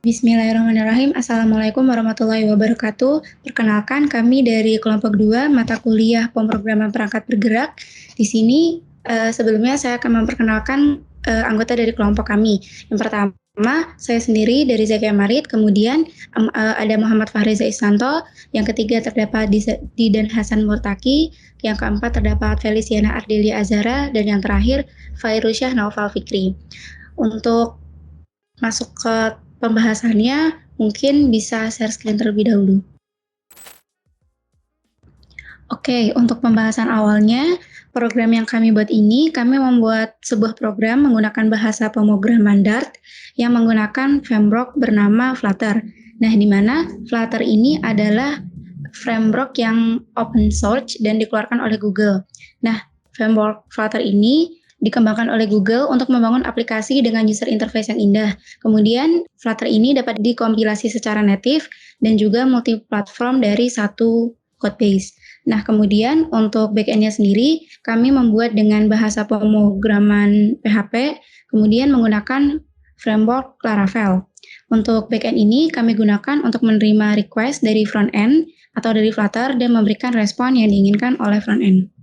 Bismillahirrahmanirrahim. Assalamualaikum warahmatullahi wabarakatuh. Perkenalkan, kami dari kelompok 2 mata kuliah pemrograman perangkat bergerak. Di sini sebelumnya saya akan memperkenalkan anggota dari kelompok kami. Yang pertama, saya sendiri dari Zakia Marit, kemudian ada Muhammad Fahriza Isanto, yang ketiga terdapat Didan Hasan Murtaki, yang keempat terdapat Feliciana Ardelia Azara, dan yang terakhir Fairusyah Naufal Fikri. Untuk masuk ke pembahasannya, mungkin bisa share screen terlebih dahulu. Oke, untuk pembahasan awalnya, program yang kami buat ini, kami membuat sebuah program menggunakan bahasa pemrograman Dart yang menggunakan framework bernama Flutter. Nah, di mana Flutter ini adalah framework yang open source dan dikeluarkan oleh Google. Nah, framework Flutter ini dikembangkan oleh Google untuk membangun aplikasi dengan user interface yang indah. Kemudian, Flutter ini dapat dikompilasi secara native dan juga multi-platform dari satu codebase. Nah, kemudian untuk backend-nya sendiri, kami membuat dengan bahasa pemrograman PHP, kemudian menggunakan framework Laravel. Untuk backend ini, kami gunakan untuk menerima request dari front-end atau dari Flutter dan memberikan respon yang diinginkan oleh front-end.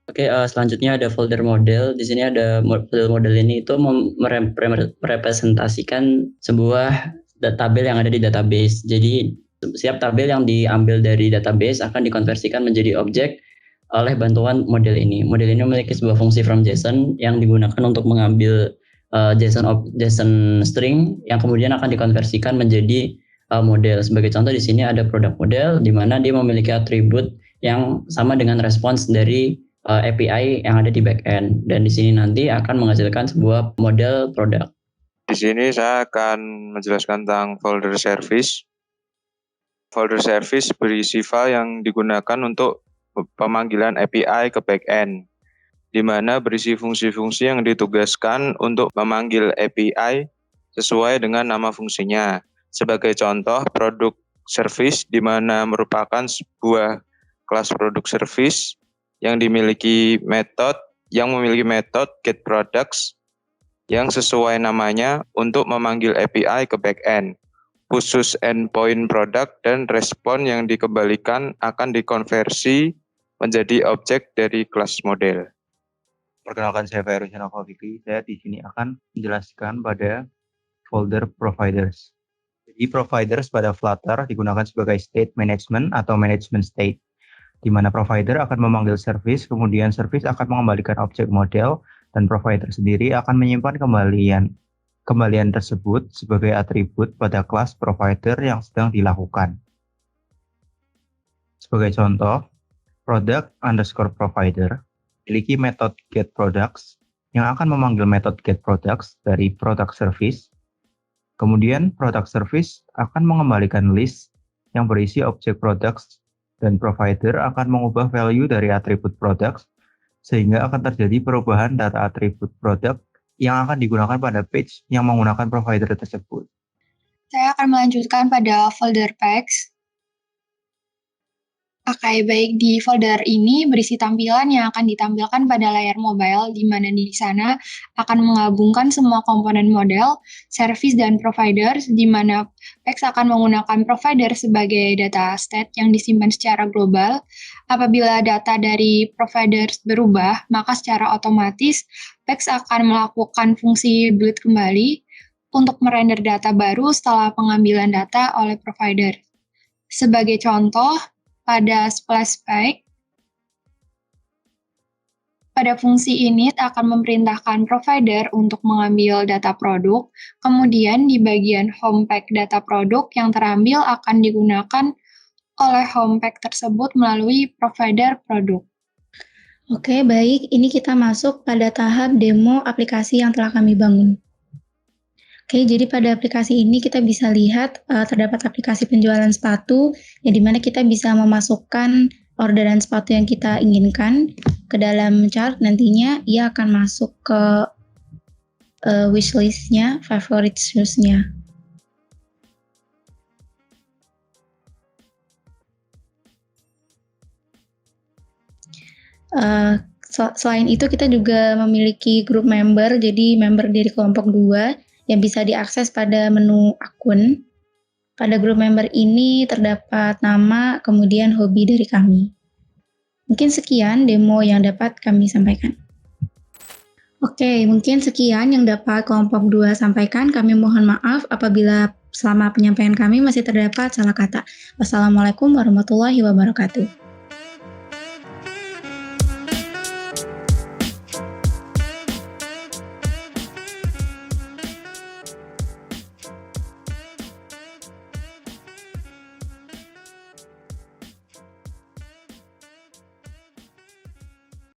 Oke, selanjutnya ada folder model. Di sini ada folder model ini itu merepresentasikan sebuah tabel yang ada di database. Jadi setiap tabel yang diambil dari database akan dikonversikan menjadi objek oleh bantuan model ini. Model ini memiliki sebuah fungsi from JSON yang digunakan untuk mengambil JSON string yang kemudian akan dikonversikan menjadi model. Sebagai contoh di sini ada product model di mana dia memiliki atribut yang sama dengan respons dari API yang ada di backend, dan di sini nanti akan menghasilkan sebuah model produk. Di sini saya akan menjelaskan tentang folder service. Folder service berisi file yang digunakan untuk pemanggilan API ke backend, di mana berisi fungsi-fungsi yang ditugaskan untuk memanggil API sesuai dengan nama fungsinya. Sebagai contoh, produk service di mana merupakan sebuah kelas produk service yang memiliki metode getProducts yang sesuai namanya untuk memanggil API ke backend. Khusus endpoint product dan respon yang dikembalikan akan dikonversi menjadi objek dari kelas model. Perkenalkan, saya Fairusyah Naufal Fikri. Saya di sini akan menjelaskan pada folder providers. Jadi providers pada Flutter digunakan sebagai state management atau management state, di mana provider akan memanggil service, kemudian service akan mengembalikan objek model, dan provider sendiri akan menyimpan kembalian tersebut sebagai atribut pada kelas provider yang sedang dilakukan. Sebagai contoh, product_provider memiliki metode getProducts yang akan memanggil metode getProducts dari product service. Kemudian product service akan mengembalikan list yang berisi objek products, dan provider akan mengubah value dari atribut products sehingga akan terjadi perubahan data atribut product yang akan digunakan pada page yang menggunakan provider tersebut. Saya akan melanjutkan pada folder packs. Oke, baik, di folder ini berisi tampilan yang akan ditampilkan pada layar mobile, di mana di sana akan menggabungkan semua komponen model, service, dan provider, di mana packs akan menggunakan provider sebagai data state yang disimpan secara global. Apabila data dari provider berubah, maka secara otomatis packs akan melakukan fungsi build kembali untuk merender data baru setelah pengambilan data oleh provider. Sebagai contoh, pada splash page, pada fungsi init akan memerintahkan provider untuk mengambil data produk, kemudian di bagian home page data produk yang terambil akan digunakan oleh home page tersebut melalui provider produk. Oke, baik. Ini kita masuk pada tahap demo aplikasi yang telah kami bangun. Oke, jadi pada aplikasi ini kita bisa lihat terdapat aplikasi penjualan sepatu, yang dimana kita bisa memasukkan orderan sepatu yang kita inginkan ke dalam chart. Nantinya ia akan masuk ke wishlist-nya, favorite shoes-nya. Selain itu kita juga memiliki grup member, jadi member dari kelompok 2, yang bisa diakses pada menu akun. Pada grup member ini terdapat nama, kemudian hobi dari kami. Mungkin sekian demo yang dapat kami sampaikan. Oke, mungkin sekian yang dapat kelompok 2 sampaikan. Kami mohon maaf apabila selama penyampaian kami masih terdapat salah kata. Wassalamualaikum warahmatullahi wabarakatuh.